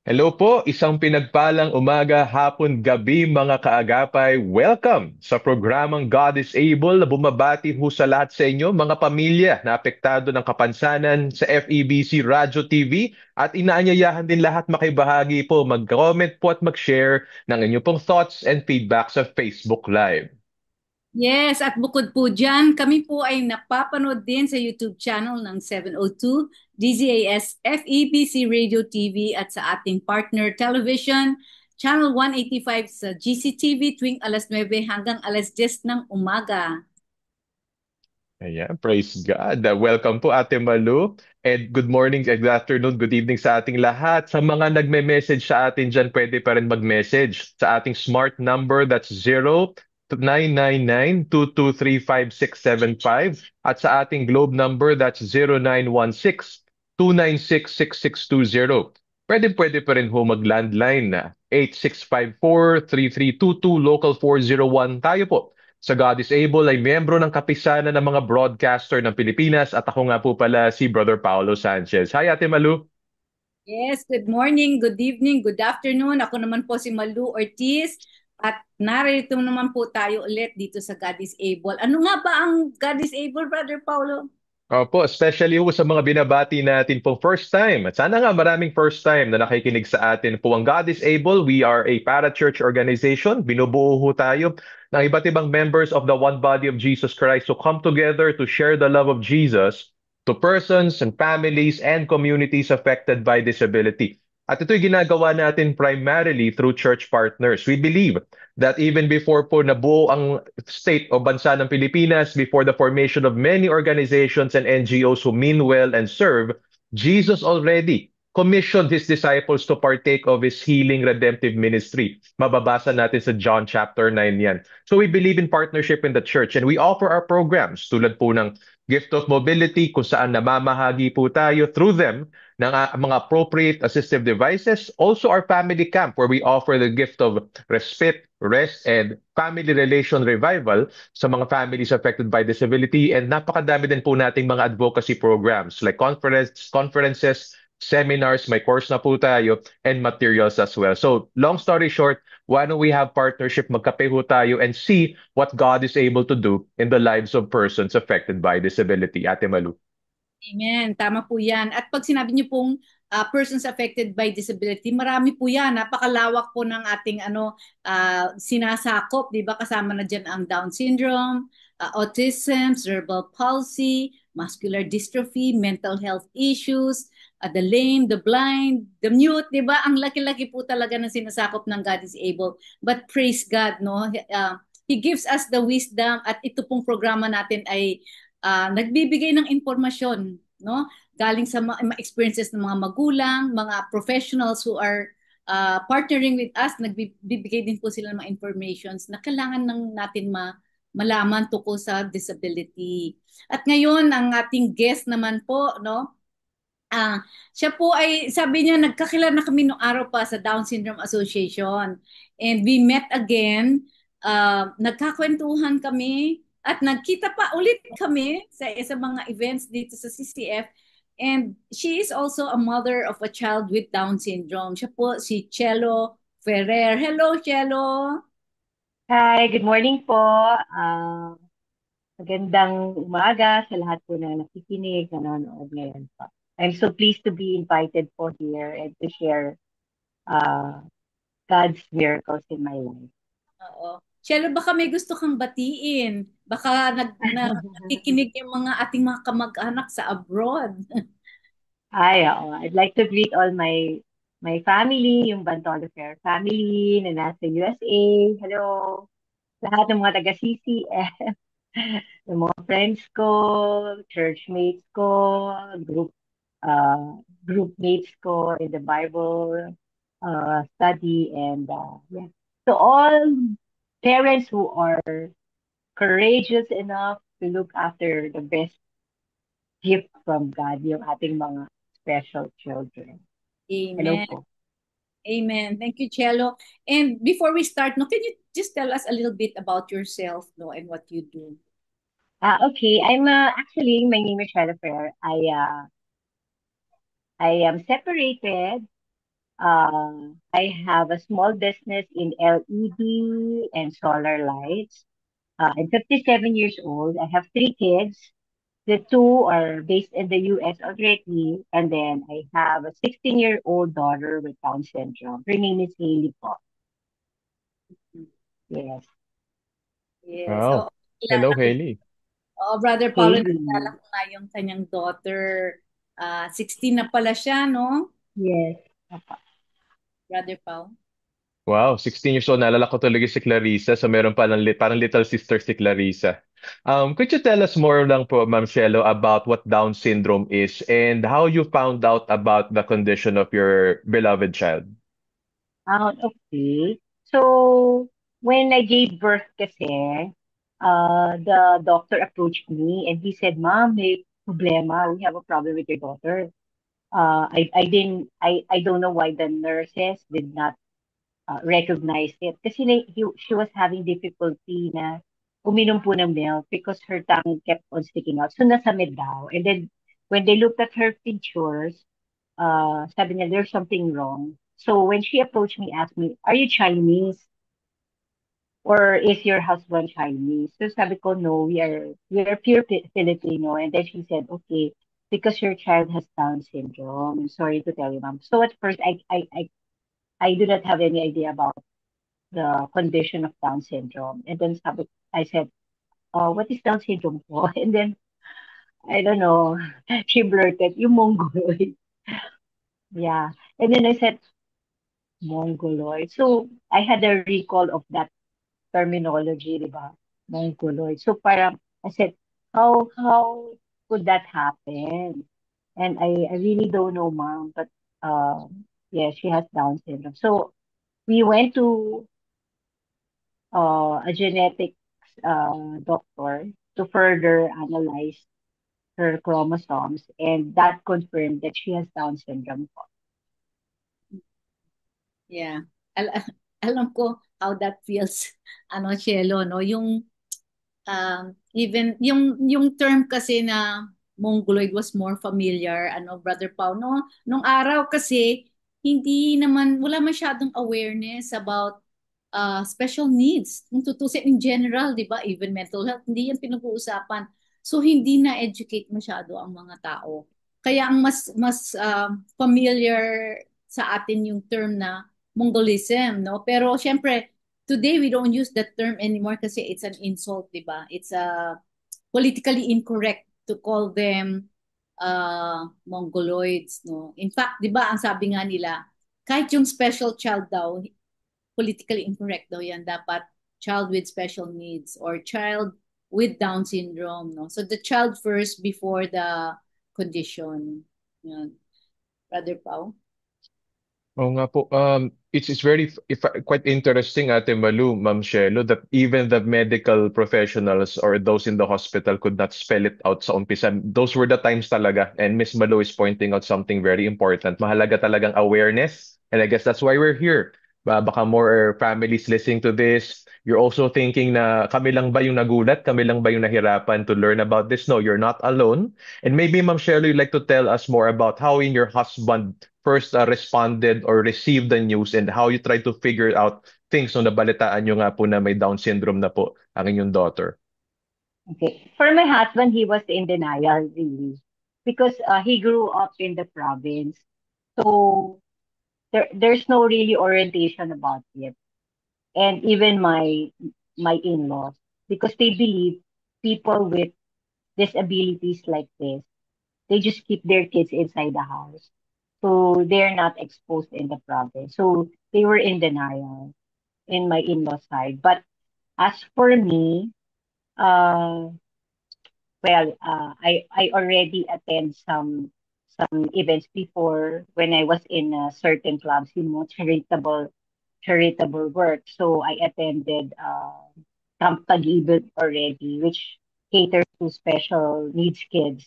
Hello po, isang pinagpalang umaga, hapon, gabi mga kaagapay. Welcome sa programang God is Able na bumabati ho sa lahat sa inyo, mga pamilya na apektado ng kapansanan sa FEBC Radio TV at inaanyayahan din lahat makibahagi po, mag-comment po at mag-share ng inyong pong thoughts and feedback sa Facebook Live. Yes, at bukod po dyan, kami po ay napapanood din sa YouTube channel ng 702 DZAS FEBC Radio TV at sa ating partner television, Channel 185 sa GCTV tuwing alas 9 hanggang alas 10 ng umaga. Ayan, praise God. Welcome po Ate Malu. And good morning, good afternoon, good evening sa ating lahat. Sa mga nagme-message sa atin dyan, pwede pa rin mag-message sa ating smart number, that's 0999-223-5675. At sa ating globe number, that's 0916-296-6620. Pwede pa rin ho mag-landline na 8654-3322, local 401. Tayo po sa God is Able ay miyembro ng kapisanan ng mga broadcaster ng Pilipinas at ako nga po pala si Brother Paolo Sanchez. Hi Ate Malu. Yes, good morning, good evening, good afternoon. Ako naman po si Malu Ortiz at narito naman po tayo ulit dito sa God is Able. Ano nga ba ang God is Able, Brother Paulo? Opo, especially po sa mga binabati natin pong first time. At sana nga maraming first time na nakikinig sa atin po. Ang God is Able, we are a para-church organization. Binubuo ho tayo ng iba't ibang members of the one body of Jesus Christ to come together to share the love of Jesus to persons and families and communities affected by disability. At ito'y ginagawa natin primarily through church partners. We believe that even before po nabuo ang state o bansa ng Pilipinas, before the formation of many organizations and NGOs who mean well and serve, Jesus already commissioned his disciples to partake of his healing redemptive ministry. Mababasa natin sa John chapter 9 yan. So we believe in partnership in the church and we offer our programs tulad po ng Gift of Mobility kung saan namamahagi po tayo through them ng mga appropriate assistive devices. Also our family camp where we offer the gift of respite, rest, and family relation revival sa mga families affected by disability. And napakadami din po nating mga advocacy programs like conferences, seminars, may course na po tayo, and materials as well. So long story short, why don't we have partnership, magkape ho tayo, and see what God is able to do in the lives of persons affected by disability. Ate Malu. Amen. Tama po yan. At pag sinabi niyo pong persons affected by disability, marami po yan. Napakalawak po ng ating sinasakop. Di ba? Kasama na dyan ang Down syndrome, autism, cerebral palsy, muscular dystrophy, mental health issues, the lame, the blind, the mute. Di ba? Ang laki-laki po talaga ng sinasakop ng God is able. But praise God, no? He gives us the wisdom at ito pong programa natin ay nagbibigay ng impormasyon, no? Galing sa mga experiences ng mga magulang, mga professionals who are partnering with us, nagbibigay din po sila ng mga informations na kailangan natin malaman tungkol sa disability. At ngayon, ang ating guest naman po, no? Siya po ay, sabi niya, nagkakilala na kami noong araw pa sa Down Syndrome Association. And we met again, nagkakwentuhan kami, at nagkita pa ulit kami sa mga events dito sa CCF. And she is also a mother of a child with Down syndrome. Siya po si Chelo Ferrer. Hello, Chelo. Hi, good morning po. Ah, Magandang umaga sa lahat po na nakikinig, nanonood ngayon po. I'm so pleased to be invited po here and to share uh, God's miracles in my life. Oo. Chelo, baka may gusto kang batiin. Baka nakikinig yung mga ating mga kamag-anak sa abroad. Oo. I'd like to greet all my family, yung Bantolo Fair family na nasa USA. Hello. Lahat ng mga taga-CCF, yung mga friends ko, churchmates ko, group mates ko in the Bible study, and yeah. So all parents who are courageous enough to look after the best gift from God, yung ating mga special children. Hello Amen. po. Amen. Thank you, Chelo. And before we start, no, can you just tell us a little bit about yourself, no, and what you do? Okay, I'm actually, my name is Shella Ferrer. I am separated. I have a small business in LED and solar lights. I'm 57 years old. I have three kids. The two are based in the US already. And then I have a 16-year-old daughter with Down syndrome. Her name is Hailey po. Yes, Yes. Wow. Oo, kilala Hello, ko. Hailey. Oo, Brother Paulo, nakilala Hailey. ko nga yung kanyang daughter. 16 na pala siya, no? Yes. Brother Pau. Wow, 16 years old. Naalala ko talaga si Clarissa. So meron palang parang little sister si Clarissa. Could you tell us more lang po, Ma'am Shelo, about what Down syndrome is and how you found out about the condition of your beloved child? Okay. So, when I gave birth kasi, the doctor approached me and he said, Ma'am, may problema. We have a problem with your daughter. I don't know why the nurses did not recognize it. Kasi she was having difficulty na uminom po ng milk because her tongue kept on sticking out. So, nasamid daw. And then, when they looked at her features, sabi niya, there's something wrong. So when she approached me, asked me, are you Chinese? Or is your husband Chinese? So sabi ko, no, we are pure Filipino. And then she said, okay, because your child has Down syndrome. I'm sorry to tell you, ma'am. So at first, I do not have any idea about the condition of Down syndrome. And then I said, what is Down syndrome po? And then, I don't know, she blurted, you mongoloid. Yeah. And then I said, mongoloid. So I had a recall of that terminology, di ba? Mongoloid. So parang, I said, how could that happen? And I really don't know, mom, but uh, yeah, she has Down syndrome. So we went to a genetics doctor to further analyze her chromosomes, and that confirmed that she has Down syndrome. Yeah. Al alam ko how that feels, Cielo, no? Even yung term kasi na mongoloid was more familiar, Brother Pau, no? Nung araw kasi, hindi naman, wala masyadong awareness about special needs. Kung tutusin in general, di ba? Even mental health, hindi yan pinag-uusapan. So, hindi na-educate masyado ang mga tao. Kaya ang mas familiar sa atin yung term na Mongolism, no? Pero syempre, today we don't use that term anymore kasi it's an insult, di ba? It's politically incorrect to call them Mongoloids, no? In fact, di ba, ang sabi nga nila, kahit yung special child daw, politically incorrect daw yan. Dapat child with special needs or child with Down syndrome, no? So the child first before the condition. Yan. Brother Pau? Oo nga po. It's very quite interesting, Ate Malu, Ma'am Shelo, that even the medical professionals or those in the hospital could not spell it out sa umpisa. Those were the times talaga. And Miss Malu is pointing out something very important. Mahalaga talagang awareness. And I guess that's why we're here. Baka more families listening to this. You're also thinking na kami lang ba yung nagulat? Kami lang ba yung nahirapan to learn about this? No, you're not alone. And maybe, Ma'am Shelo, you'd like to tell us more about how in your husband first responded or received the news and how you try to figure out things nung nabalitaan nyo nga po na may Down syndrome na po ang inyong daughter. Okay. For my husband, he was in denial, really, because he grew up in the province. So there's no really orientation about it. And even my in-laws, because they believe people with disabilities like this, they just keep their kids inside the house. So they're not exposed in the province. So they were in denial in my in-law side. But as for me, uh, I already attend some events before when I was in certain clubs, charitable work. So I attended Camp Pag-ibig already, which caters to special needs kids.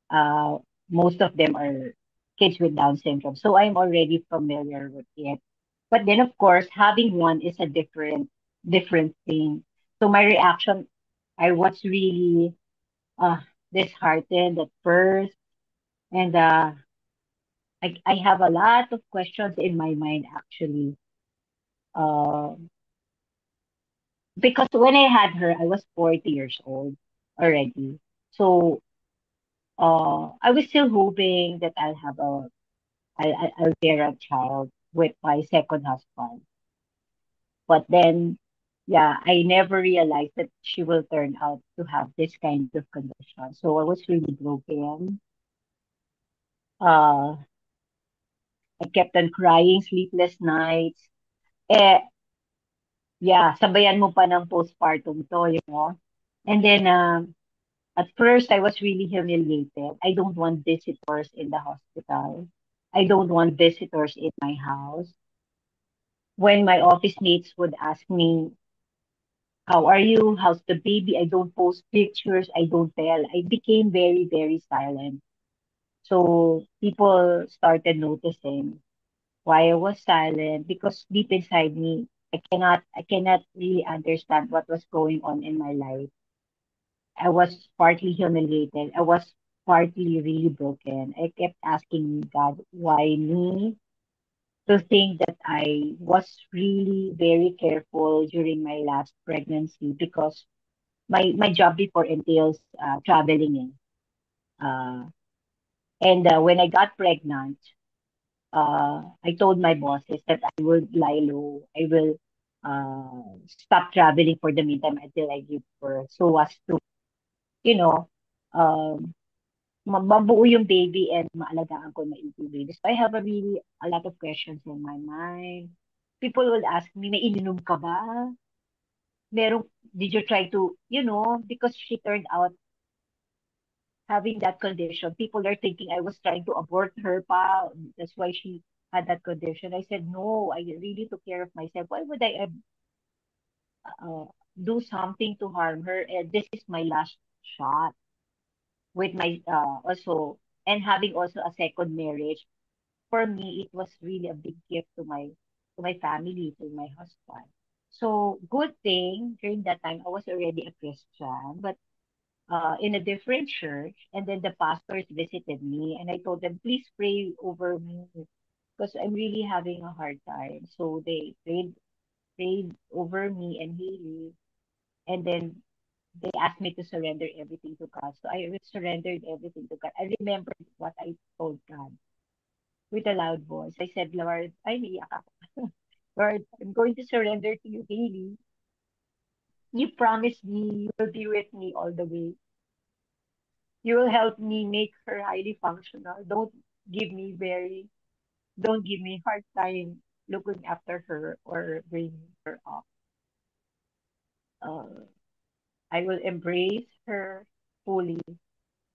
Uh, Most of them are kids with Down syndrome. So I'm already familiar with it. But then, of course, having one is a different thing. So my reaction, I was really uh, disheartened at first, and I have a lot of questions in my mind actually. Uh, because when I had her, I was 40 years old already. So I was still hoping that I'll bear a child with my second husband. But then, yeah, I never realized that she will turn out to have this kind of condition. So I was really broken. Uh, I kept on crying, sleepless nights. Eh, yeah, sabayan mo pa ng postpartum to, you know. And then, at first, I was really humiliated. I don't want visitors in the hospital. I don't want visitors in my house. When my office mates would ask me, how are you? How's the baby? I don't post pictures. I don't tell. I became very, very silent. So people started noticing why I was silent because deep inside me, I cannot really understand what was going on in my life. I was partly humiliated. I was partly really broken. I kept asking God, why me? To think that I was really very careful during my last pregnancy because my job before entails traveling in. And when I got pregnant, I told my bosses that I will lie low. I will stop traveling for the meantime until I give birth. So as to, you know, um, mabuo yung baby and maalagaan ko maigi. So I have a lot of questions in my mind. People will ask me, may ininom ka ba? Merong, did you try to, because she turned out having that condition. People are thinking I was trying to abort her pa. That's why she had that condition. I said, no, I really took care of myself. Why would I uh, do something to harm her? And this is my last shot with my also and having also a second marriage. For me, it was really a big gift to my family, to my husband. So good thing during that time I was already a Christian, but in a different church, and then the pastors visited me, and I told them, please pray over me because I'm really having a hard time. So they prayed over me and Haley, and then they asked me to surrender everything to God. So I surrendered everything to God. I remembered what I told God with a loud voice. I said, Lord, ay, naiyak ako. Lord, I'm going to surrender to you, Haley. You promised me you will be with me all the way. You will help me make her highly functional. Don't give me hard time looking after her or bringing her up. Uh, I will embrace her fully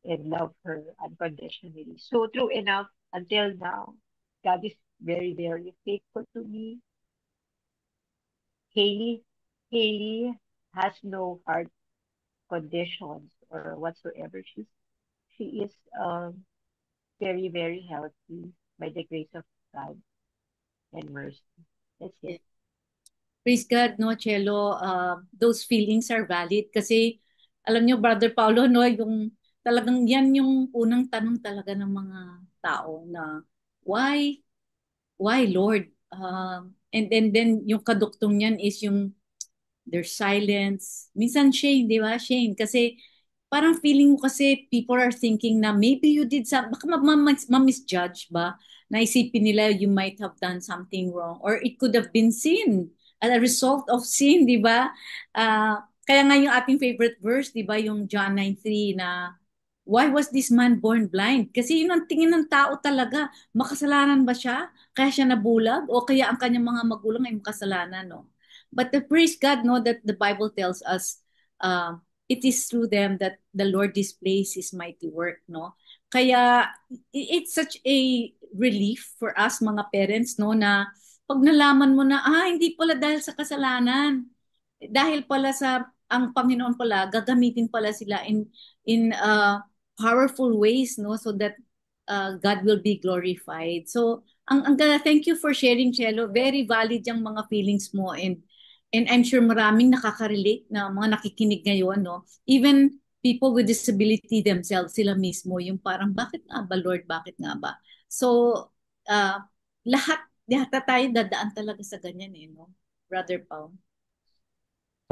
and love her unconditionally. So true enough, until now, God is very, very faithful to me. Haley, Haley has no heart conditions or whatsoever. She is very, very healthy by the grace of God and mercy. That's it. Praise God, no, Chelo, those feelings are valid kasi alam nyo, Brother Paulo, no, yung talagang yan yung unang tanong talaga ng mga tao na why, why Lord? And then yung kaduktong niyan is yung their silence. Minsan Shane, di ba? Shane, kasi parang feeling mo kasi people are thinking na maybe you did some, baka ma-misjudge ba? Naisipin nila you might have done something wrong or it could have been sin as a result of sin, di ba? Kaya nga yung ating favorite verse, di ba, yung John 9:3 na why was this man born blind? Kasi yun ang tingin ng tao talaga. Makasalanan ba siya? Kaya siya nabulag? O kaya ang kanyang mga magulang ay makasalanan, no? But the praise God, no, that the Bible tells us, it is through them that the Lord displays His mighty work, no? Kaya it's such a relief for us mga parents, no, na pag nalaman mo na, hindi pala dahil sa kasalanan. Dahil pala sa, ang Panginoon pala, gagamitin pala sila in powerful ways, no, so that God will be glorified. So ang thank you for sharing, Chelo. Very valid yung mga feelings mo, and I'm sure maraming nakaka-relate na mga nakikinig ngayon, no, even people with disability themselves, sila mismo yung parang bakit nga ba Lord, bakit nga ba? So ah, lahat yata tayo dadaan talaga sa ganyan eh, no? Brother Paul.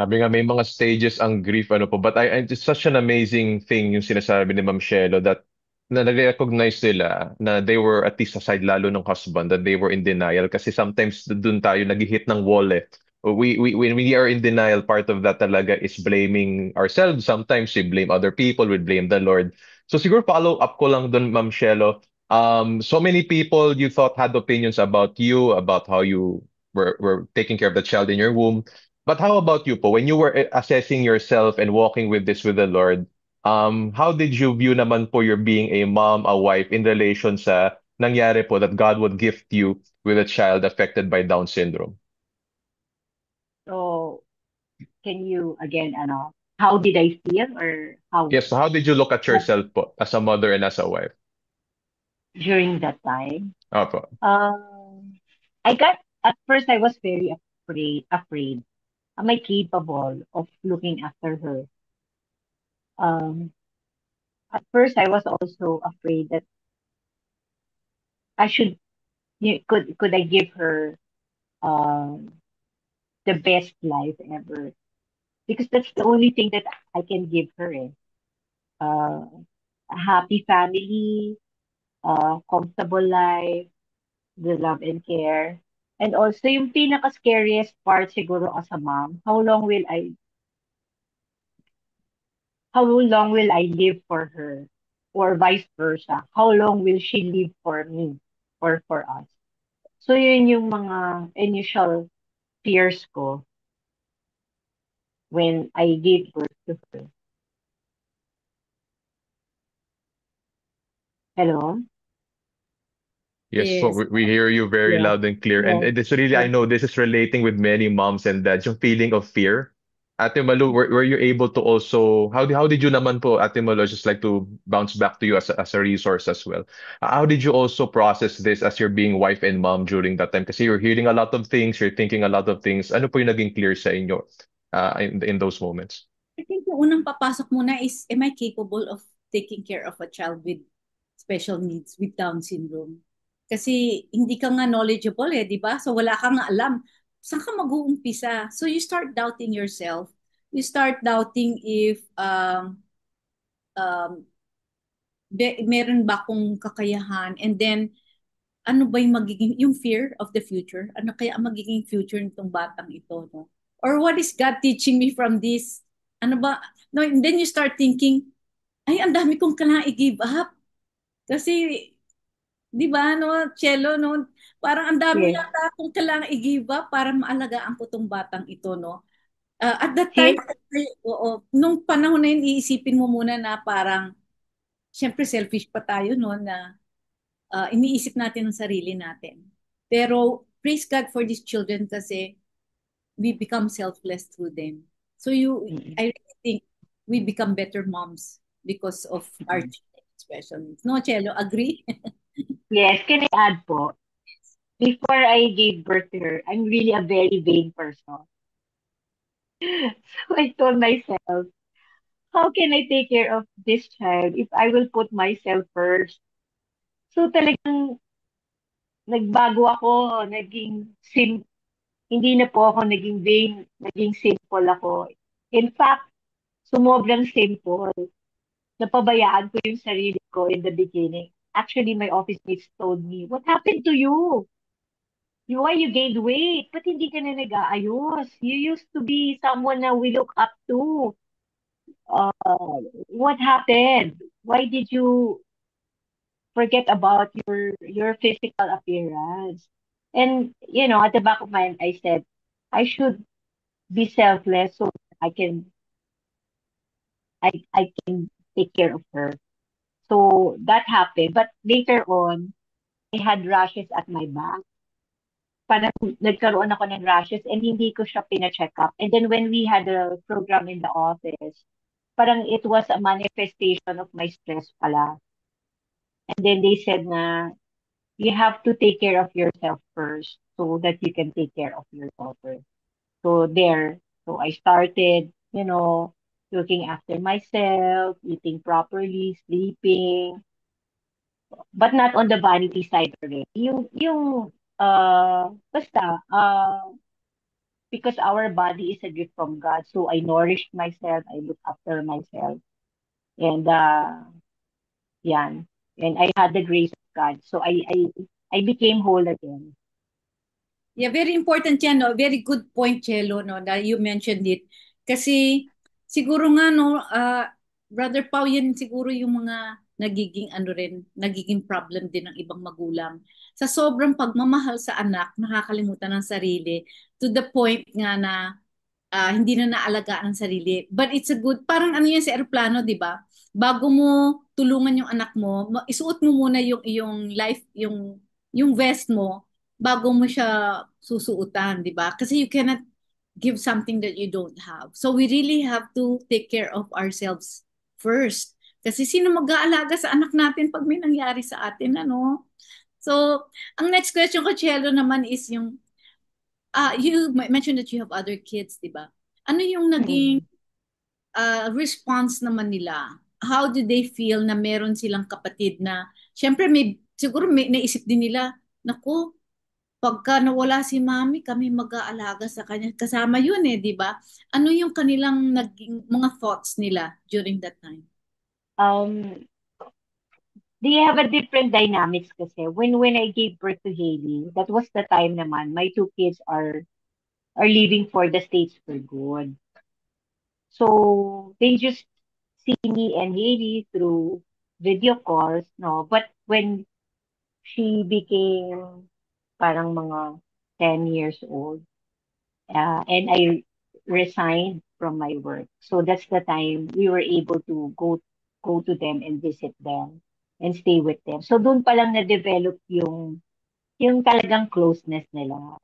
Sabi nga may mga stages ang grief ano po, but it's such an amazing thing yung sinasabi ni Ma'am Shelo that na nare-recognize nila na they were at least aside lalo ng husband that they were in denial kasi sometimes dun tayo nag-hit ng wall eh. When we are in denial, part of that talaga is blaming ourselves. Sometimes we blame other people, we blame the Lord. So siguro follow up ko lang dun, Ma'am Shelo. So many people you thought had opinions about you, about how you were taking care of the child in your womb. But how about you po? When you were assessing yourself and walking with this with the Lord, how did you view naman po your being a mom, a wife in relation sa nangyari po that God would gift you with a child affected by Down syndrome? So, can you again, how did I feel or how Yes, so how did you look at yourself po as a mother and as a wife? during that time? Opo. Um, I got at first I was very afraid. Am I capable of looking after her? Um, at first I was also afraid that I should could I give her um the best life ever because that's the only thing that I can give her. Uh, a happy family, comfortable life, the love and care. And also, yung pinaka-scariest part siguro as a mom, how long will I live for her? Or vice versa. How long will she live for me or for us? So, yun yung mga initial fears ko when I gave birth to her. Hello? Yes po, Yes. we hear you very Yes. loud and clear. And Yes. it's really, I Yes. know this is relating with many moms and dads, yung feeling of fear. Ate Malu, were you able to also, how did you naman po, Ate Malu, I just like to bounce back to you as a resource as well. How did you also process this as you're being wife and mom during that time? Kasi you're hearing a lot of things, you're thinking a lot of things. Ano po yung naging clear sa inyo in those moments? I think yung unang papasok muna is, am I capable of taking care of a child with special needs, with Down syndrome? Kasi hindi ka nga knowledgeable eh, di ba? So wala kang nga alam. Saan ka mag-uumpisa? So you start doubting yourself. You start doubting if um, meron ba akong kakayahan? And then, ano ba yung magiging, yung fear of the future? Ano kaya ang magiging future nitong batang ito, no? Or what is God teaching me from this? Ano ba? No, and then you start thinking, ay, ang dami kong kailangan i-give up. Kasi, di ba, no, Chelo, no, parang ang dami Yes. yata akong kailangan i-give up para maalagaan ko tong batang ito, no? At that time, Here, oo, nung panahon na yun, iisipin mo muna na parang, syempre selfish pa tayo, no, na iniisip natin ang sarili natin. Pero praise God for these children kasi we become selfless through them. So mm, I really think we become better moms because of our mm. special needs. No, Chelo, agree? Yes, can I add po? Before I gave birth to her, I'm really a very vain person. So I told myself, how can I take care of this child if I will put myself first? So talagang nagbago ako, hindi na po ako naging vain, naging simple ako. In fact, sumobrang simple. Napabayaan ko yung sarili ko in the beginning. Actually, my office mates told me, what happened to you? Why you gained weight? Ba't hindi ka na nag-aayos? You used to be someone na we look up to. Uh, what happened? Why did you forget about your physical appearance? And at the back of my mind, I said, I should be selfless so I can take care of her. So that happened. But later on, I had rashes at my back. Parang nagkaroon ako ng rashes and hindi ko siya pina-check up. And then when we had a program in the office, parang it was a manifestation of my stress pala. And then they said na you have to take care of yourself first so that you can take care of your daughter. So there, so I started, looking after myself, eating properly, sleeping. but not on the vanity side already. Yung, basta, because our body is a gift from God. So I nourished myself, I look after myself, and yan. And I had the grace of God. So I became whole again. Yeah, very important yan, no? Very good point, Chelo, no, that you mentioned it. Kasi siguro nga, no, Brother Pau, yan siguro yung mga nagiging ano rin, nagiging problem din ng ibang magulang. Sa sobrang pagmamahal sa anak, nakakalimutan ng sarili to the point nga na hindi na naalagaan ang sarili. But it's a good, parang ano yan sa eroplano, di ba? Bago mo tulungan yung anak mo, isuot mo muna yung iyong life, yung vest mo bago mo siya susuotan, di ba? Kasi you cannot give something that you don't have. So we really have to take care of ourselves first. Kasi sino mag-aalaga sa anak natin pag may nangyari sa atin, ano? So, ang next question ko, Chelo, naman is yung you mentioned that you have other kids, di ba? Ano yung naging Mm. response naman nila? How do they feel na meron silang kapatid na, syempre siguro may naisip din nila, naku, pagka nawala si mami, kami mag-aalaga sa kanya. Kasama yun eh, di ba? Ano yung kanilang naging mga thoughts nila during that time? Um, they have a different dynamics kasi. When I gave birth to Hailey, that was the time naman, my two kids are leaving for the States for good. So they just see me and Hailey through video calls, no? But when she became parang mga 10 years old, and I resigned from my work. So that's the time we were able to go to them and visit them and stay with them. So doon pa lang na-develop yung talagang closeness nila.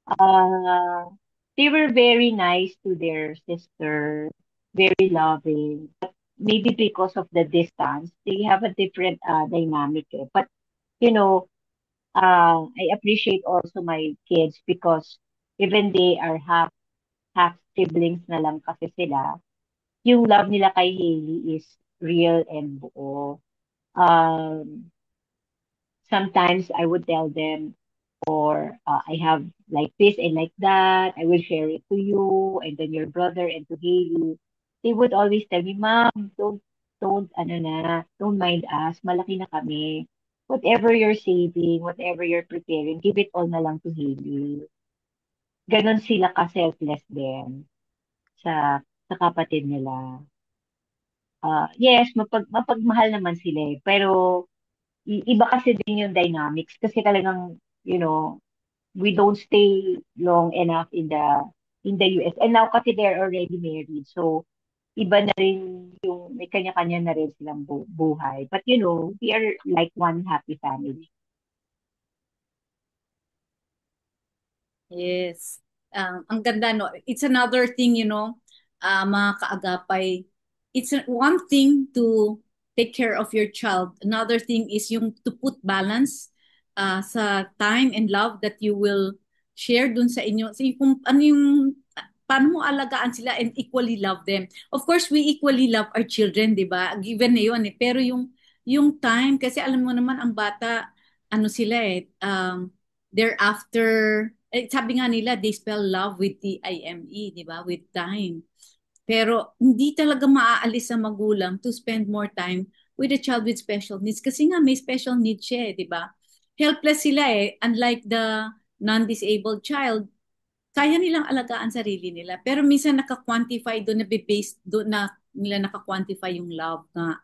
Uh, they were very nice to their sister, very loving. But maybe because of the distance, they have a different dynamic. But you know, I appreciate also my kids because even they are half siblings na lang kasi sila, yung love nila kay Hailey is real and buo. Sometimes I would tell them, or I have like this and like that. I will share it to you and then your brother and to Hailey. They would always tell me, Mom, ano na, don't mind us. Malaki na kami. Whatever you're saving, whatever you're preparing, give it all na lang to Hailey. Ganon sila ka-selfless din sa kapatid nila. Yes, mapagmahal naman sila eh. Pero iba kasi din yung dynamics kasi talagang, you know, we don't stay long enough in the US. And now kasi they're already married. So, iba na rin yung may kanya-kanya na rin silang buhay. But you know, we are like one happy family. Yes. Ang ganda, no? It's another thing, mga kaagapay. It's one thing to take care of your child. Another thing is yung to put balance sa time and love that you will share dun sa inyo. So, kung ano yung, paano mo alagaan sila and equally love them. Of course, we equally love our children, di ba? Given na yun eh. Pero yung time, kasi alam mo naman, ang bata, ano sila eh, thereafter, sabi nga nila, they spell love with T-I-M-E, di ba? With time. Pero hindi talaga maaalis sa magulang to spend more time with a child with special needs. Kasi nga may special needs siya, di ba? Helpless sila eh. Unlike the non-disabled child, kaya nilang alagaan sarili nila. Pero minsan naka-quantify doon, na-based doon na nila naka-quantify yung love nga.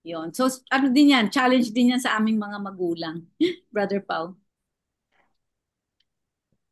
Yon. So, ano din yan? Challenge din yan sa aming mga magulang. Brother Pau.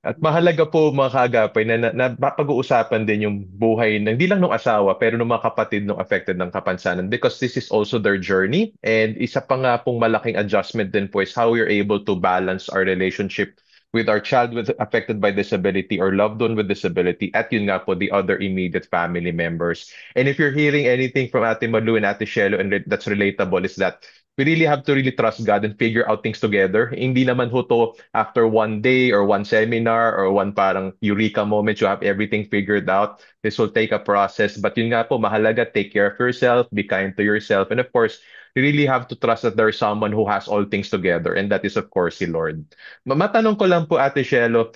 At mahalaga po mga kaagapay na pag-uusapan din yung buhay na hindi lang ng asawa pero ng mga kapatid ng affected ng kapansanan because this is also their journey and isa pa nga pong malaking adjustment din po is how we're able to balance our relationship with our child with affected by disability or loved one with disability at yun nga po the other immediate family members. And if you're hearing anything from Ate Malu and Ate Shelo and that's relatable is that we really have to really trust God and figure out things together. Hindi naman ho to after one day or one seminar or one parang eureka moment, you have everything figured out. This will take a process. But yun nga po, mahalaga, take care of yourself, be kind to yourself. And of course, we really have to trust that there's someone who has all things together, and that is, of course, si Lord. Matanong ko lang po, Ate Shelo,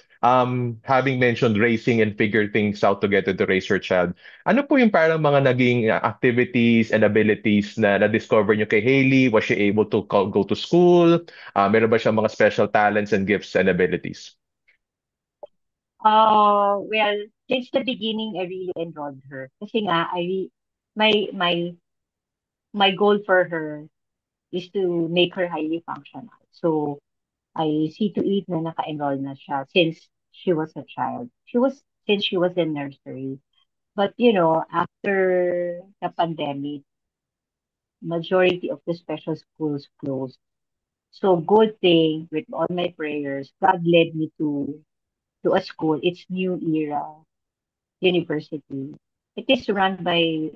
having mentioned raising and figure things out together to raise your child, ano po yung parang mga naging activities and abilities na na-discover nyo kay Hailey? Was she able to go to school? Meron ba siya mga special talents and gifts and abilities? Well, since the beginning, I really enrolled her. Kasi nga, my, my, my goal for her is to make her highly functional. So, I see to it na naka-enroll na siya since she was a child. Since she was in nursery. But, after the pandemic, majority of the special schools closed. So, good thing, with all my prayers, God led me to a school. It's New Era University. It is run by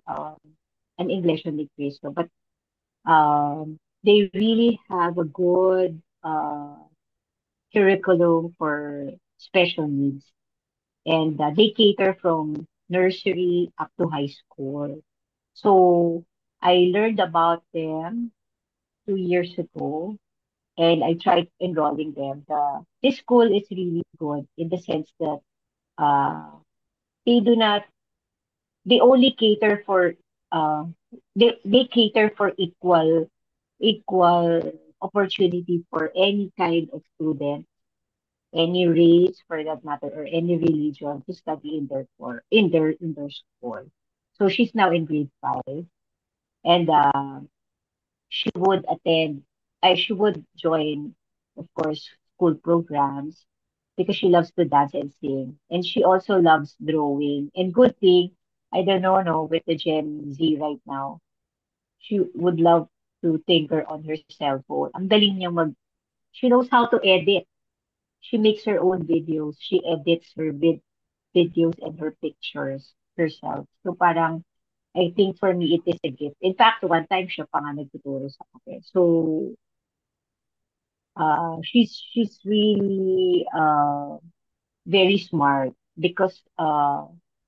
an English only Cristo, but they really have a good curriculum for special needs, and they cater from nursery up to high school. So I learned about them 2 years ago, and I tried enrolling them. This school is really good in the sense that uh, they do not they only cater for uh, they cater for equal opportunity for any kind of student, any race for that matter, or any religion to study in their school. So she's now in grade 5, and she would attend. She would join, of course, school programs because she loves to dance and sing, and she also loves drawing. And good thing, I don't know, no, with the Gen Z right now, she would love to tinker on her cell phone. Ang galing niya she knows how to edit. She makes her own videos. She edits her videos and her pictures herself. So parang, I think for me, it is a gift. In fact, one time siya pa nga nagtuturo sa akin. So, she's really very smart because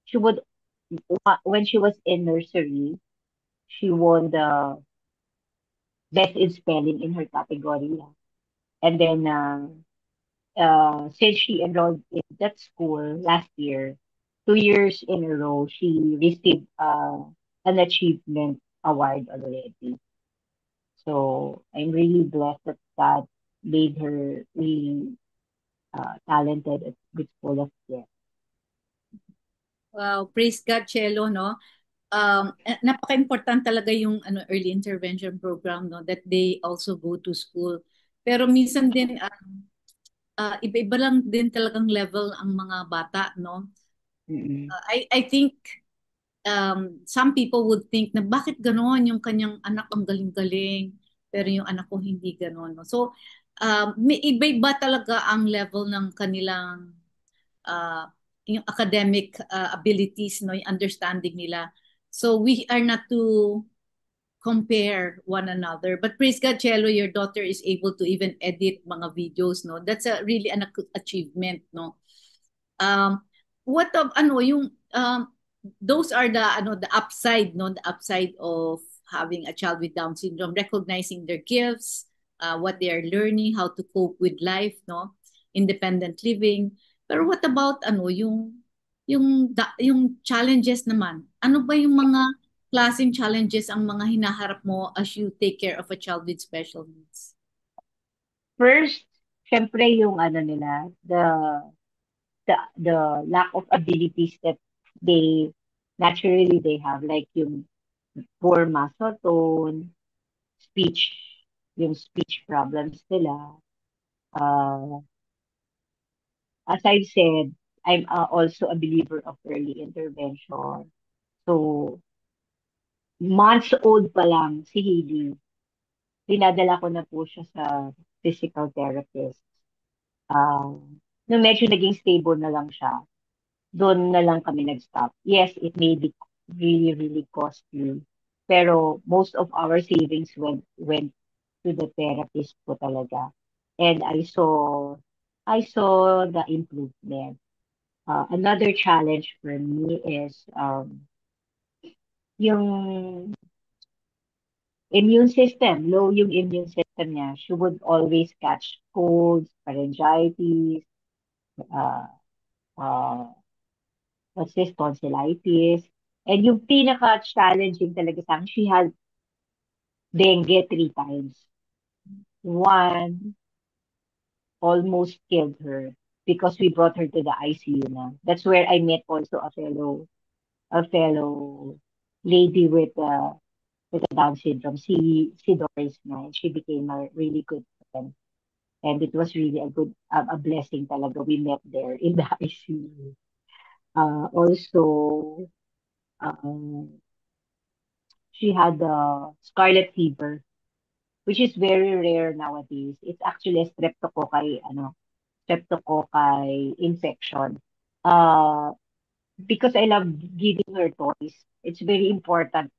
she would when she was in nursery, she won the best in spelling in her category. And then since she enrolled in that school last year, 2 years in a row, she received an achievement award already. So I'm really blessed that God made her really talented and with full of gifts. Wow, praise God, Chelo, no? Napaka-important talaga yung early intervention program, no, that they also go to school. Pero minsan din iba-iba lang din talagang level ang mga bata, no? Mm-mm. I think some people would think na bakit gano'n yung kanyang anak ang galing-galing pero yung anak ko hindi gano'n, no? So may iba-iba talaga ang level ng kanilang uh, yung academic abilities, no, yung understanding nila. So we are not to compare one another. But praise God, Chelo, your daughter is able to even edit mga videos, no? That's really an achievement, no? Um, what of yung those are the upside, no? The upside of having a child with Down syndrome, recognizing their gifts, what they are learning, how to cope with life, no? Independent living. Pero what about yung challenges naman? Ano ba yung mga klaseng challenges ang mga hinaharap mo as you take care of a child with special needs? First, syempre yung nila, the lack of abilities that they naturally they have, like yung poor muscle tone, speech, yung speech problems nila. As I've said, I'm also a believer of early intervention. So, months old pa lang si Hailey, dinadala ko na po siya sa physical therapist. Nung medyo naging stable na lang siya, doon na lang kami nag-stop. Yes, it may be really, really costly. Pero most of our savings went to the therapist po talaga. And I saw the improvement. Another challenge for me is yung immune system, low yung immune system niya. She would always catch colds, pharyngitis, uh, uh, what's this, tonsillitis. And yung pinaka-challenging talaga sa akin, she had dengue 3 times. One almost killed her because we brought her to the ICU na. That's where I met also a fellow lady with a Down syndrome, si Doris na. And she became a really good friend. And it was really a blessing talaga. We met there in the ICU. Also, um, she had scarlet fever, which is very rare nowadays. It's actually a streptococci infection. Uh, because I love giving her toys, it's very important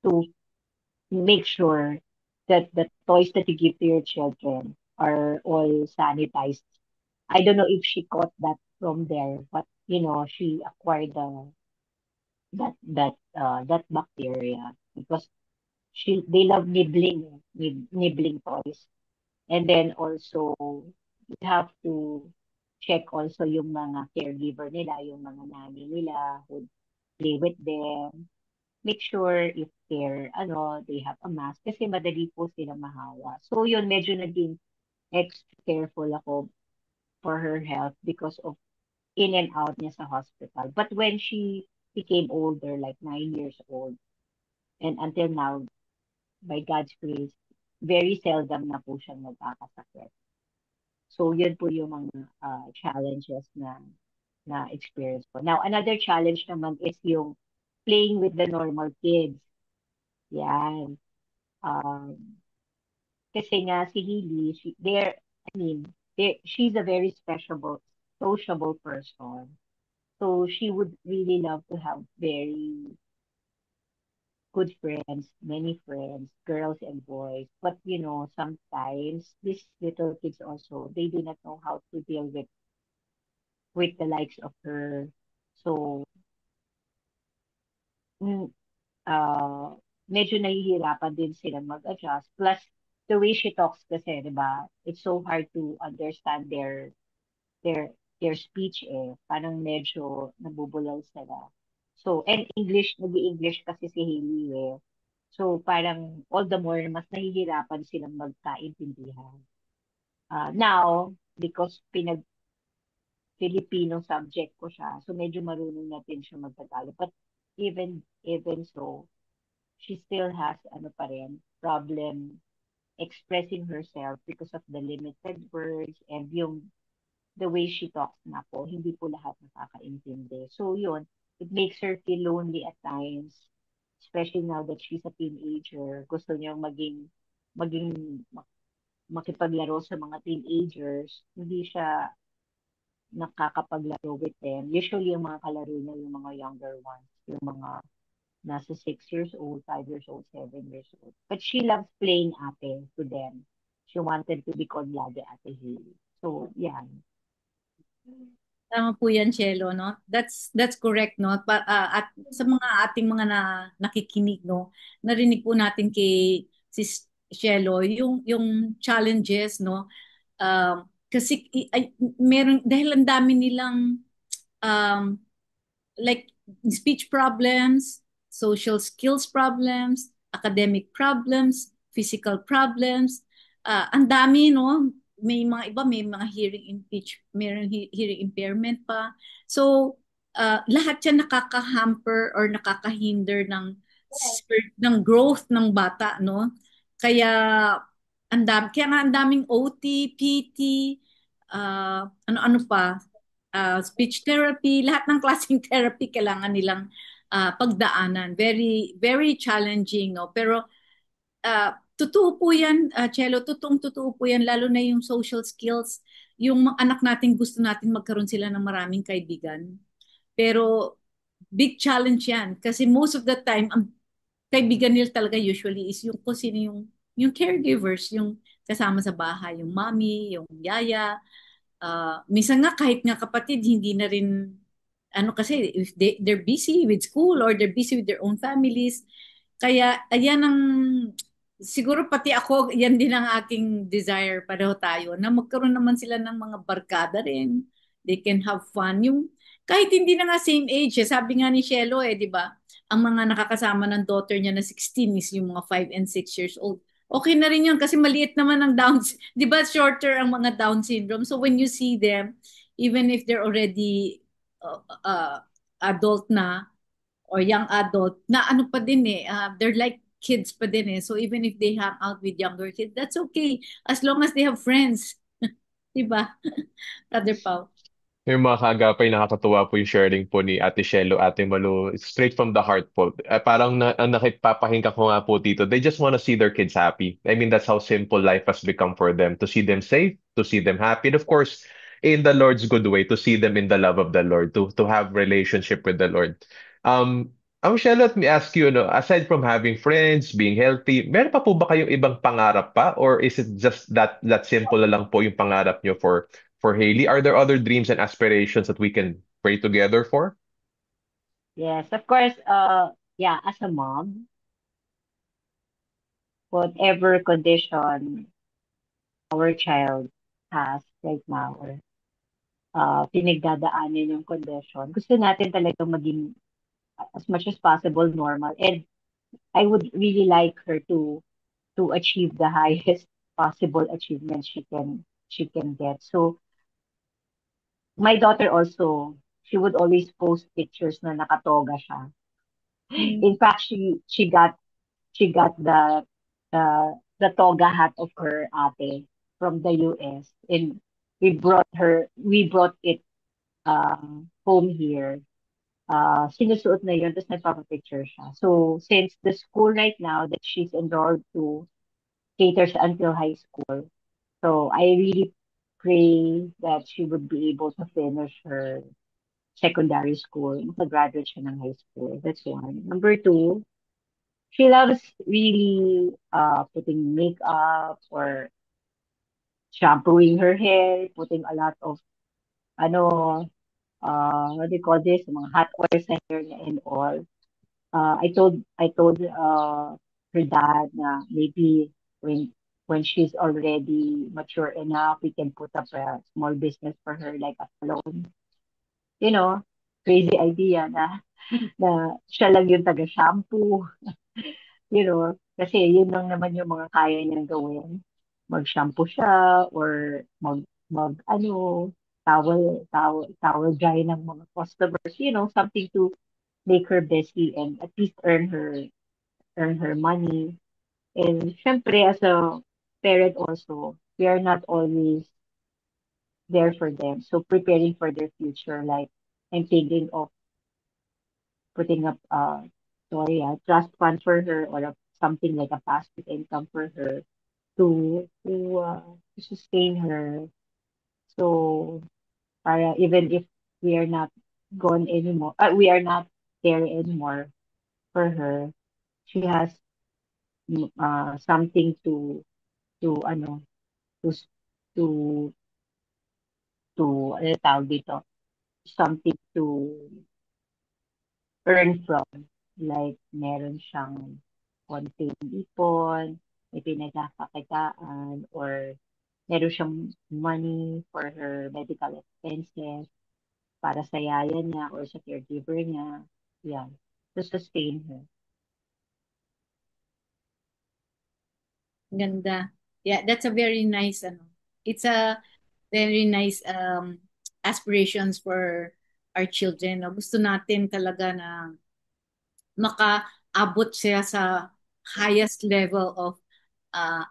to make sure that the toys that you give to your children are all sanitized. I don't know if she caught that from there, but she acquired that bacteria because they love nibbling toys. And then also you have to check also yung mga caregiver nila, yung mga nanny nila who play with them. Make sure if they have a mask kasi madali po sila mahawa. So yun, medyo naging extra careful ako for her health because of in and out niya sa hospital. But when she became older, like 9 years old, and until now, by God's grace, very seldom na po siyang nagkakasakit. So yun po yung mga challenges na experience ko. Now, another challenge naman is yung playing with the normal kids. Yan. Um, Kasi nga si Lily, she's a very sociable person. So she would really love to have very good friends, many friends, girls and boys. But sometimes these little kids also, they do not know how to deal with the likes of her. So, mm, uh, medyo nahihirapan din sila mag-adjust. Plus, the way she talks kasi, di ba? It's so hard to understand their their speech eh. Parang medyo nabubulol sila. So, and nag-English kasi si Hailey eh. So, parang all the more, mas nahihirapan silang magkaintindihan. Now, because Filipino subject ko siya, so medyo marunong natin siya magtagalog. But even so, she still has pa rin, problem expressing herself because of the limited words and the way she talks na po, hindi po lahat nakakaintindi. So yun, it makes her feel lonely at times, especially now that she's a teenager. Gusto niya maging makipaglaro sa mga teenagers. Hindi siya nakakapaglaro with them. Usually yung mga kalaro niya, yung mga younger ones, yung mga nasa 6 years old, 5 years old, 7 years old. But she loves playing ate to them. She wanted to be called lagi Ate Hailey. So, yan. Tama po yan, Chelo, no? That's correct, no? At sa mga ating mga nakikinig, no? Narinig po natin kay si Chelo yung challenges, no? Kasi meron dahil ang dami nilang um, like speech problems, social skills problems, academic problems, physical problems. Ang dami, no? May mga iba, may mga hearing impairment pa. So, lahat yan nakaka-hamper or nakakahinder ng growth ng bata, no? Kaya kaya nga ang daming OT, PT, ano-ano pa, speech therapy, lahat ng klaseng therapy kailangan nilang pagdaanan. Very, very challenging, no? Pero totoo po yan, Chelo, totoo po yan, lalo na yung social skills. Yung mga anak natin, gusto natin magkaroon sila ng maraming kaibigan. Pero big challenge yan. Kasi most of the time, ang kaibigan nila talaga usually is yung kung sino yung caregivers, yung kasama sa bahay, yung mommy, yung yaya, minsan nga kahit nga kapatid, hindi na rin, ano kasi, if they're busy with school or they're busy with their own families, Kaya ayan ang siguro pati ako, yan din ang aking desire, pareho tayo, na magkaroon naman sila ng mga barkada rin. They can have fun. Yung, kahit hindi na nga same age, sabi nga ni Shelo di ba? Ang mga nakakasama ng daughter niya na 16 is yung mga 5 and 6 years old. Okay na rin yun kasi maliit naman ang Down, di ba shorter ang mga Down syndrome. So when you see them, even if they're already adult na, or young adult na ano pa din they're like kids pa din so even if they hang out with younger kids, that's okay as long as they have friends. Diba? Brother Pau. Yung mga kaagapay, nakakatuwa po yung sharing po ni Ate Shelo, Ate Malu. It's straight from the heart po. Parang ang nakipapahinga ko nga po dito. They just want to see their kids happy. I mean, that's how simple life has become for them. To see them safe, to see them happy. And of course, in the Lord's good way, to see them in the love of the Lord, to have relationship with the Lord. Um, Shelo, let me ask you, no, aside from having friends, being healthy, meron pa po ba kayong ibang pangarap pa? Or is it just that simple na lang po yung pangarap nyo for Haley? Are there other dreams and aspirations that we can pray together for? Yes, of course, yeah, as a mom, whatever condition our child has right now, or pinagdadaanin yung condition, gusto natin talagang maging as much as possible normal. And I would really like her to achieve the highest possible achievement she can get. So my daughter also, she would always post pictures na nakatoga siya. In fact, she got the toga hat of her ate from the US, and we brought it home here. Sinusuot na yun, tapos nagpapapicture siya. So, since the school right now that she's enrolled to caters until high school, so I really pray that she would be able to finish her secondary school, makagraduate siya ng high school. That's one. Number two, she loves really putting makeup or shampooing her hair, putting a lot of ano, what do you call this, mga hot oil sa hair niya and all. I told her dad na maybe when she's already mature enough, we can put up a small business for her like a salon. You know, crazy idea na siya lang yung taga-shampoo. Kasi yun lang naman yung mga kaya niyang gawin. Mag-shampoo siya or mag towel dry ng mga customers, something to make her busy and at least earn her money. And syempre, as a parent also, we are not always there for them. So preparing for their future, like I'm thinking of putting up trust fund for her or something like a passive income for her to sustain her. So para even if we are not gone anymore, we are not there anymore for her, she has something to ano to s- to ano tawag dito, something to earn from. Like meron siyang konting ipon, may pinagkakakitaan, or meron siyang money for her medical expenses para sa yaya niya or sa caregiver niya. Yan. To sustain her. Ganda. Yeah, that's a very nice it's a very nice aspirations for our children. No? Gusto natin talaga na makaabot siya sa highest level of uh,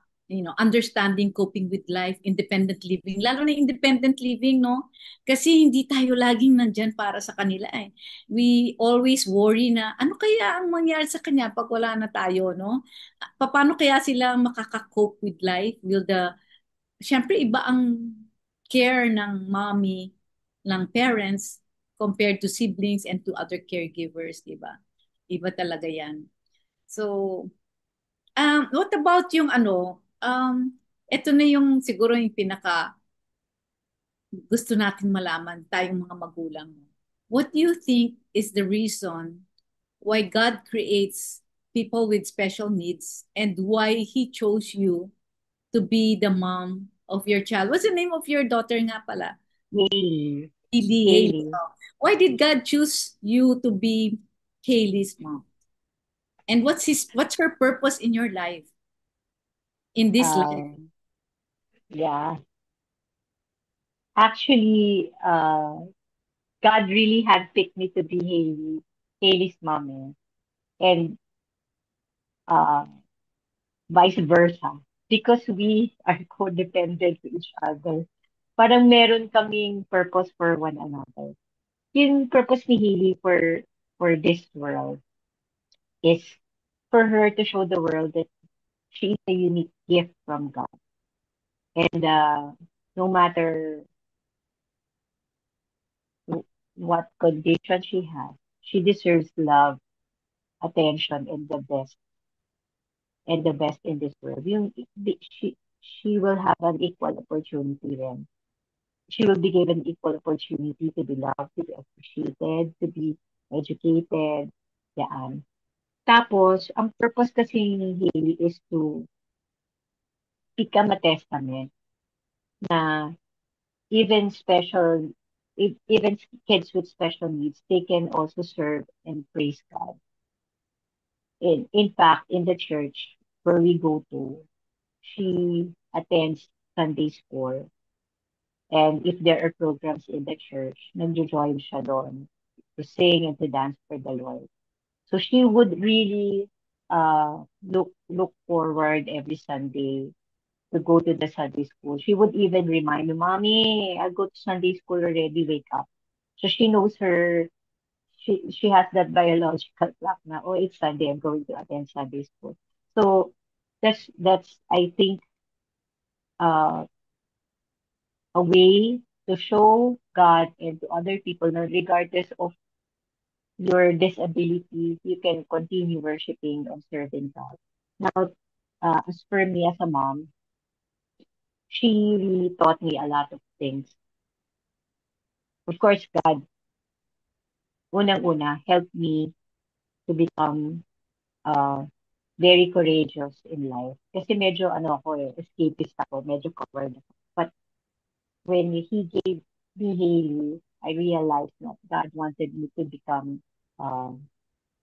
understanding, coping with life, independent living. Lalo na independent living, no? Kasi hindi tayo laging nandyan para sa kanila eh. We always worry na ano kaya ang mangyari sa kanya pag wala na tayo, no? Paano kaya sila makaka-cope with life? Siyempre iba ang care ng mommy, ng parents compared to siblings and to other caregivers, di ba? Iba talaga yan. So, what about yung ito na yung siguro yung pinaka gusto natin malaman tayong mga magulang. What do you think is the reason why God creates people with special needs and why He chose you to be the mom of your child. What's the name of your daughter nga pala? Haley. Haley. Haley. Why did God choose you to be Haley's mom? And what's her purpose in your life, in this life? Yeah. Actually, God really had picked me to be Haley's mom, and uh, vice versa. Because we are codependent to each other. Parang meron kaming purpose for one another. Yung purpose ni Haley for this world is for her to show the world that she is a unique gift from God. And no matter what condition she has, she deserves love, attention, and the best in this world. She will have an equal opportunity then. She will be given equal opportunity to be loved, to be appreciated, to be educated. Yan. Tapos, ang purpose kasi ni Hailey is to become a testament na even special, even kids with special needs, they can also serve and praise God. In fact, in the church where we go to, she attends Sunday school. And if there are programs in the church, nag-join siya doon to sing and to dance for the Lord. So she would really look forward every Sunday to go to the Sunday school. She would even remind me, Mommy, I'll go to Sunday school already, wake up. So she knows she has that biological clock na, oh, it's Sunday, I'm going to attend Sunday school. So that's I think uh, a way to show God and to other people that regardless of your disability, you can continue worshiping and serving God. Now, as for me as a mom, she really taught me a lot of things. Of course, God, unang-una, helped me to become uh, very courageous in life. Kasi medyo escapist ako, medyo coward ako. But when He gave me Haley, I realized that God wanted me to become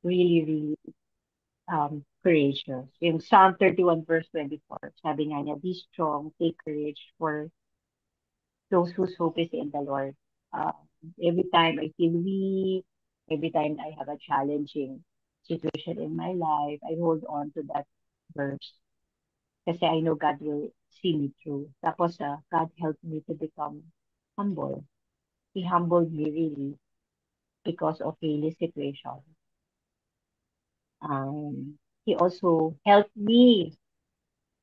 really, really courageous. Yung Psalm 31 verse 24, sabi nga niya, be strong, take courage for those whose hope is in the Lord. Uh, every time I feel weak, every time I have a challenging situation in my life, I hold on to that verse kasi I know God will see me through. Tapos, God helped me to become humble. He humbled me really because of Haley's situation. He also helped me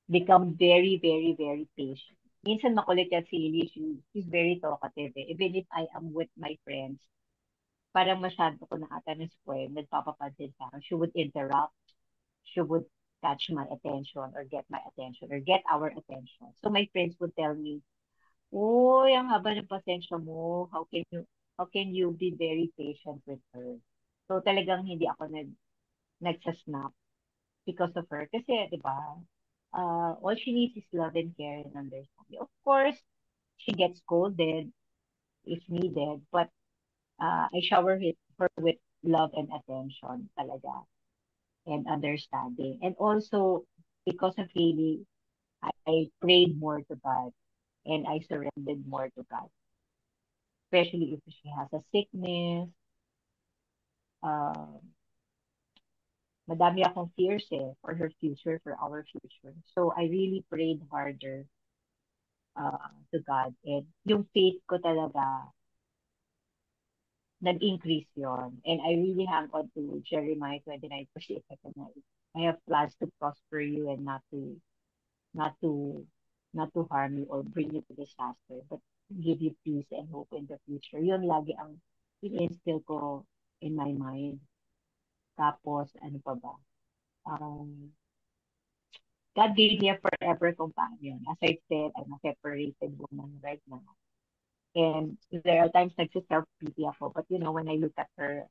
become very, very, very patient. Minsan makulit yan si Hailey. She's very talkative eh. Even if I am with my friends, parang masyado ko na ata na spoil, nagpapapansin sa akin. She would interrupt. She would catch my attention or get my attention or get our attention. So my friends would tell me, "Uy, ang haba ng pasensya mo. How can you be very patient with her?" So talagang hindi ako nagsasnap because of her. Kasi, di ba, all she needs is love and care and understanding. Of course, she gets scolded if needed, but I shower her with love and attention talaga and understanding. And also, because of Haley, I prayed more to God and I surrendered more to God, especially if she has a sickness. Uh, Madami akong fears for her future, for our future. So I really prayed harder to God. And yung faith ko talaga, nag-increase yon. And I really hang on to Jeremiah 29 verse 8. I have plans to prosper you and not to, not to harm you or bring you to disaster, but give you peace and hope in the future. Yun lagi ang in-instill ko in my mind. Tapos, ano pa ba? God gave me a forever companion. As I said, I'm a separated woman right now. And there are times nagsiself-pity ako. But when I look at her,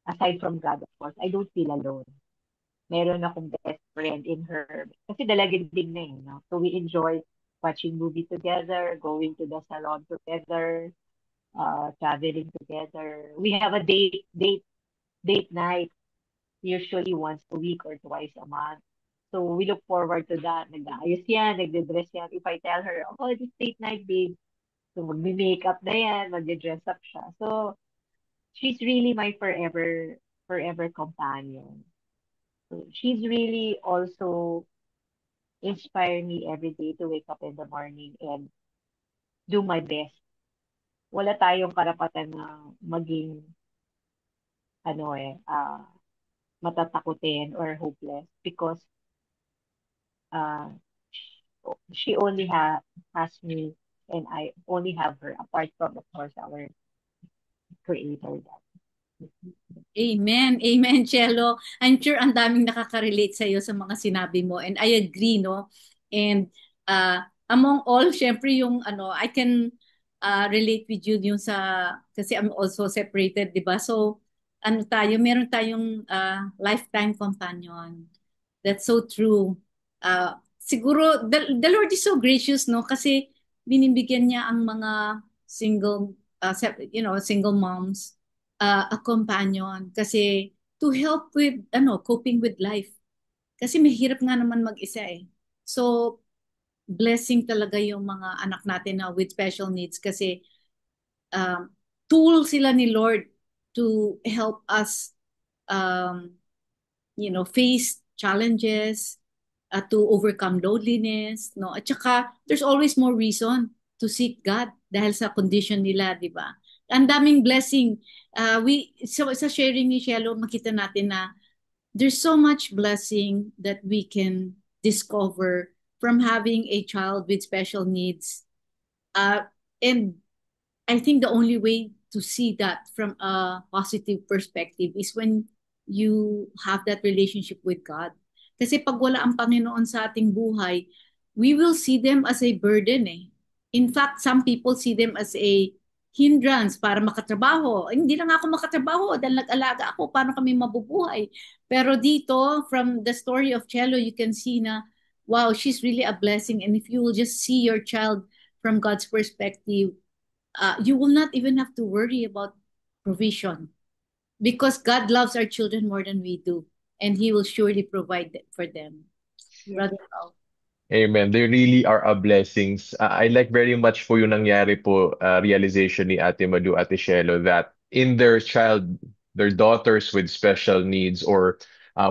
aside from God, of course, I don't feel alone. Meron akong best friend in her. Kasi dalaginding na eh, no? So we enjoy watching movie together, going to the salon together, traveling together. We have a date night, usually once a week or twice a month. So we look forward to that. Nag-aayos yan, nagde-dress yan. If I tell her, oh, this date night, babe. So magme-makeup na yan, magde-dress up siya. So she's really my forever companion. So she's really also inspire me every day to wake up in the morning and do my best. Wala tayong karapatan na maging ano matatakutin or hopeless because uh, she only has me and I only have her apart from of course our creator. Amen. Amen, Chelo. I'm sure ang daming nakaka-relate sa iyo sa mga sinabi mo and I agree, no? And among all, syempre yung I can relate with you yung sa kasi I'm also separated, 'di ba? So meron tayong lifetime companion. That's so true. Siguro the Lord is so gracious, no? Kasi binibigyan niya ang mga single single moms a companion kasi to help with coping with life kasi mahirap nga naman mag-isa eh. So blessing talaga yung mga anak natin na with special needs kasi um, tool sila ni Lord to help us um, face challenges, to overcome loneliness, no? At saka, there's always more reason to seek God dahil sa condition nila, di ba? Ang daming blessing. Sa sharing ni Shelo, makita natin na there's so much blessing that we can discover from having a child with special needs. And I think the only way to see that from a positive perspective is when you have that relationship with God. Kasi pag wala ang Panginoon sa ating buhay, we will see them as a burden eh. In fact, some people see them as a hindrance para makatrabaho. Hindi lang ako makatrabaho dahil nag-alaga ako, paano kami mabubuhay? Pero dito, from the story of Cello, you can see na, wow, she's really a blessing. And if you will just see your child from God's perspective, you will not even have to worry about provision because God loves our children more than we do, and He will surely provide for them. Yes. Brother Al. Amen. They really are a blessings. I like very much po yung nangyari po realization ni Ate Madu, Ate Shelo that in their child, their daughters with special needs or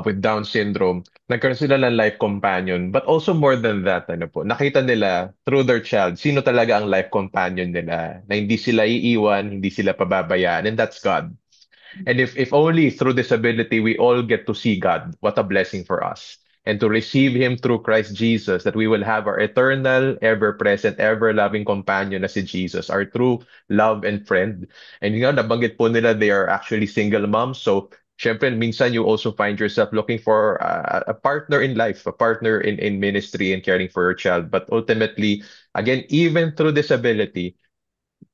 with Down syndrome, nagkaroon sila ng life companion. But also more than that, ano po, nakita nila through their child, sino talaga ang life companion nila, na hindi sila iiwan, hindi sila pababayaan, and that's God. And if only through this ability we all get to see God, what a blessing for us. And to receive Him through Christ Jesus, that we will have our eternal, ever-present, ever-loving companion na si Jesus, our true love and friend. And nabanggit po nila they are actually single moms. So, syempre, minsan you also find yourself looking for a partner in life, a partner in ministry and caring for your child. But ultimately, again, even through disability,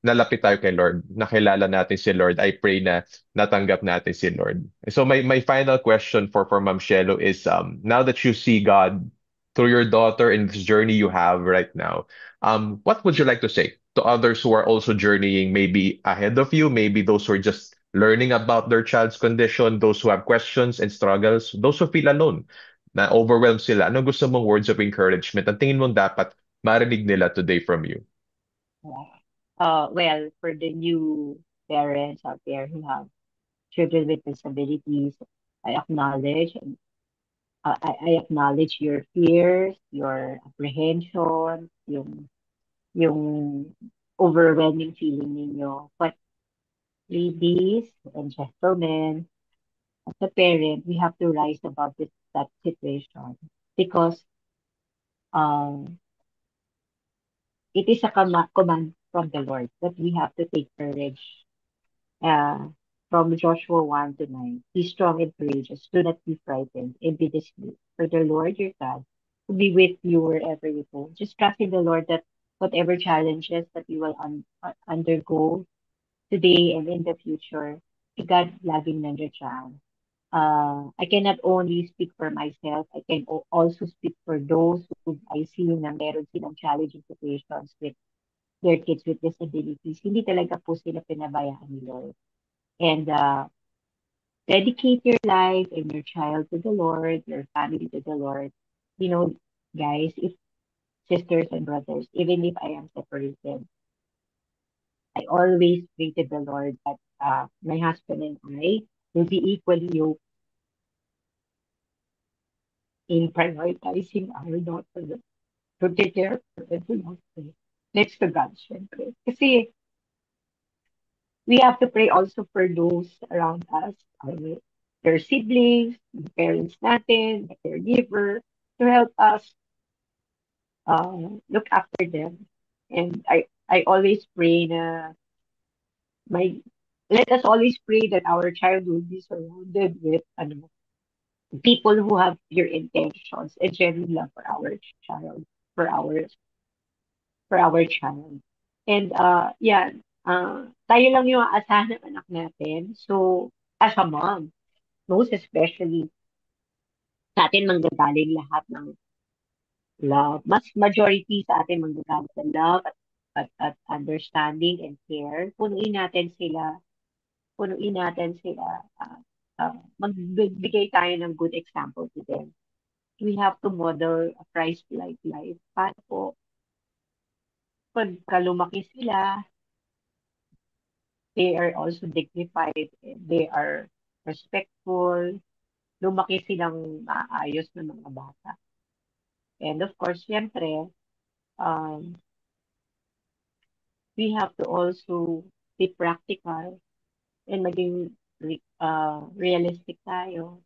nalapit tayo kay Lord, nakilala natin si Lord. I pray na natanggap natin si Lord. So my final question for Ma'am Shelo is now that you see God through your daughter in this journey you have right now, what would you like to say to others who are also journeying maybe ahead of you, maybe those who are just learning about their child's condition, those who have questions and struggles, those who feel alone, na overwhelmed sila. Ano gusto mong words of encouragement? Ang tingin mong dapat marinig nila today from you? Well, for the new parents out there who have children with disabilities, I acknowledge I acknowledge your fears, your apprehension, yung overwhelming feeling ninyo. But ladies and gentlemen, as a parent, we have to rise above that situation because um, it is a command from the Lord that we have to take courage. Uh, from Joshua 1 to 9. Be strong and courageous. Do not be frightened and be dismayed. For the Lord your God will be with you wherever you go. Just trust in the Lord that whatever challenges that you will undergo today and in the future, si God laging nandiyan. I cannot only speak for myself, I can also speak for those who I see na meron silang challenging situations with their kids with disabilities. Hindi talaga po sila pinabayaan ni Lord. And dedicate your life and your child to the Lord, your family to the Lord. You know, guys, if sisters and brothers, even if I am separated, I always pray to the Lord that my husband and I will be equally yoked in prioritizing our daughter to take care of her and to love her. Next to God, syempre. Kasi we have to pray also for those around us, their siblings, the parents natin, the caregiver, to help us look after them. And I always pray na my let us always pray that our child will be surrounded with people who have pure intentions and genuine love for our child, for our for our child. And yeah, tayo lang yung aasahan ng anak natin. So, as a mom, most especially, sa atin manggagaling lahat ng love. Mas majority sa atin manggagaling ng love at understanding and care. Punuin natin sila, magbigay tayo ng good example to them. We have to model a Christ-like life. Para po, pagka lumaki sila, they are also dignified, they are respectful, lumaki silang maayos na mga bata. And of course, siyempre, um, we have to also be practical and maging realistic tayo.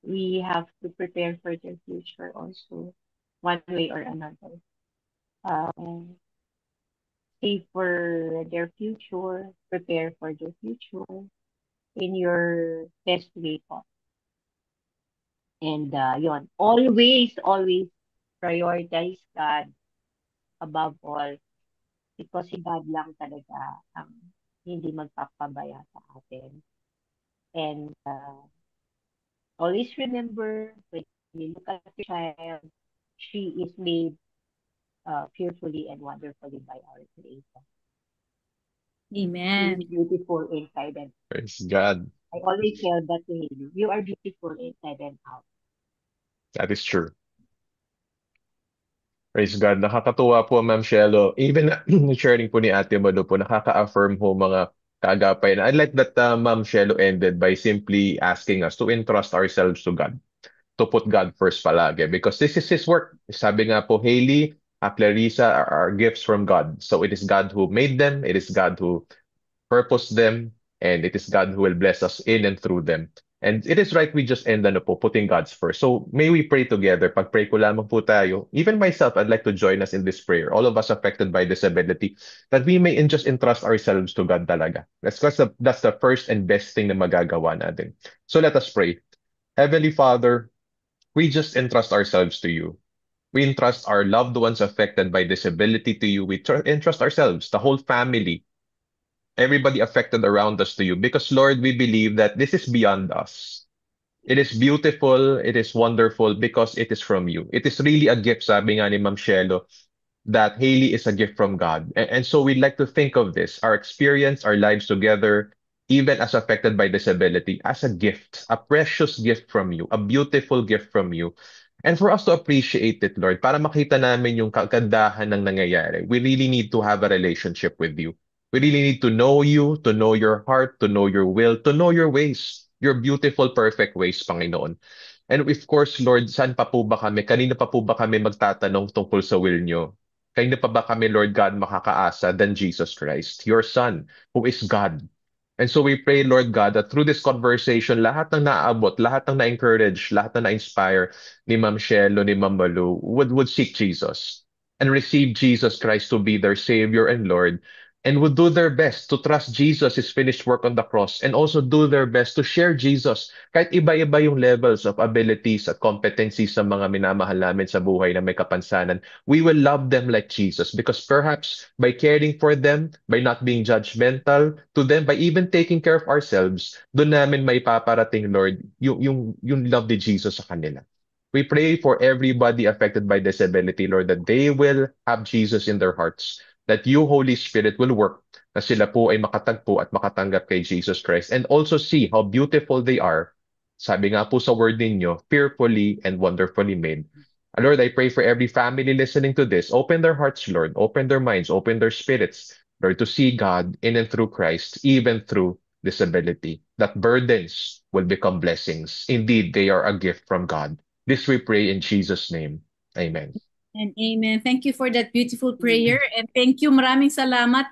We have to prepare for their future also, one way or another. Save for their future, prepare for their future in your best way po. And yon, always prioritize God above all because si God lang talaga ang hindi magpapabaya sa atin. And always remember when you look at your child, she is made fearfully and wonderfully by our Creator. She Amen. is beautiful inside and Praise God. I always tell that to him. You are beautiful inside and out. That is true. Praise God. Nakakatuwa po, Ma'am Shelo. Even sharing po ni Ate Mado po, nakaka-affirm po mga kaagapay. I like that Ma'am Shelo ended by simply asking us to entrust ourselves to God, to put God first palagi because this is His work. Sabi nga po, Hailey, Clarissa are gifts from God. So it is God who made them. It is God who purposed them, and it is God who will bless us in and through them. And it is right we just end po, putting God's first. So may we pray together. Pag-pray ko lamang po tayo. Even myself, I'd like to join us in this prayer. All of us affected by disability, that we may just entrust ourselves to God talaga. That's the first and best thing na magagawa natin. So let us pray. Heavenly Father, we just entrust ourselves to you. We entrust our loved ones affected by disability to you. We entrust ourselves, the whole family, everybody affected around us to you because Lord, we believe that this is beyond us. It is beautiful, it is wonderful because it is from you. It is really a gift, sabi nga ni Ma'am Shelo, that Hailey is a gift from God. And so we'd like to think of this, our experience, our lives together, even as affected by disability, as a gift, a precious gift from you, a beautiful gift from you. And for us to appreciate it, Lord, para makita namin yung kagandahan ng nangyayari, we really need to have a relationship with you. We really need to know you, to know your heart, to know your will, to know your ways, your beautiful, perfect ways, Panginoon. And of course, Lord, saan pa po ba kami? Kanina pa po ba kami magtatanong tungkol sa will nyo? Kanina pa ba kami, Lord God, makakaasa than Jesus Christ, your Son, who is God? And so we pray, Lord God, that through this conversation, lahat ng naaabot, lahat ng na-encourage, lahat ng na-inspire ni Ma'am Shelo, ni Ma'am Malu, would seek Jesus and receive Jesus Christ to be their Savior and Lord, and would do their best to trust Jesus' finished work on the cross and also do their best to share Jesus kahit iba-iba yung levels of abilities at competencies sa mga minamahal namin sa buhay na may kapansanan. We will love them like Jesus because perhaps by caring for them, by not being judgmental to them, by even taking care of ourselves, doon namin may paparating, Lord, yung love ni Jesus sa kanila. We pray for everybody affected by disability, Lord, that they will have Jesus in their hearts, that you, Holy Spirit, will work na sila po ay makatagpo at makatanggap kay Jesus Christ and also see how beautiful they are. Sabi nga po sa word ninyo, fearfully and wonderfully made. Lord, I pray for every family listening to this. Open their hearts, Lord. Open their minds. Open their spirits, Lord, to see God in and through Christ, even through disability. That burdens will become blessings. Indeed, they are a gift from God. This we pray in Jesus' name. Amen. And amen. Thank you for that beautiful prayer. And thank you. Maraming salamat,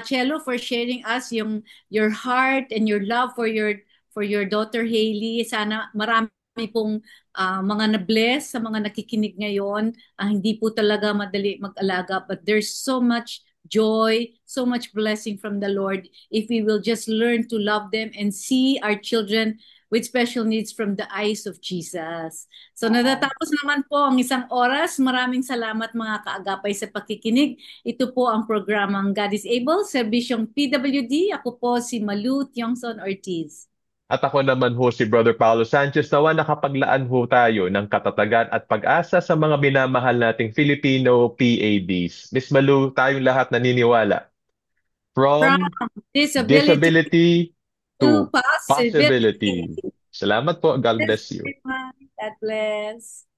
Chelo, for sharing us your heart and your love for your daughter Hailey. Sana marami pong mga na-bless sa mga nakikinig ngayon. Hindi po talaga madali mag-alaga, but there's so much joy, so much blessing from the Lord if we will just learn to love them and see our children with special needs from the eyes of Jesus. So natatapos naman po ang isang oras. Maraming salamat mga kaagapay sa pakikinig. Ito po ang programang God is Able, serbisyong PWD. Ako po si Malu Tiongson Ortiz. At ako naman ho si Brother Paulo Sanchez, nawa nakapaglaan ho tayo ng katatagan at pag-asa sa mga minamahal nating Filipino PADs. Miss Malu, tayong lahat naniniwala. From From disability disability to to possibility. possibility. Salamat po. God bless you. God bless.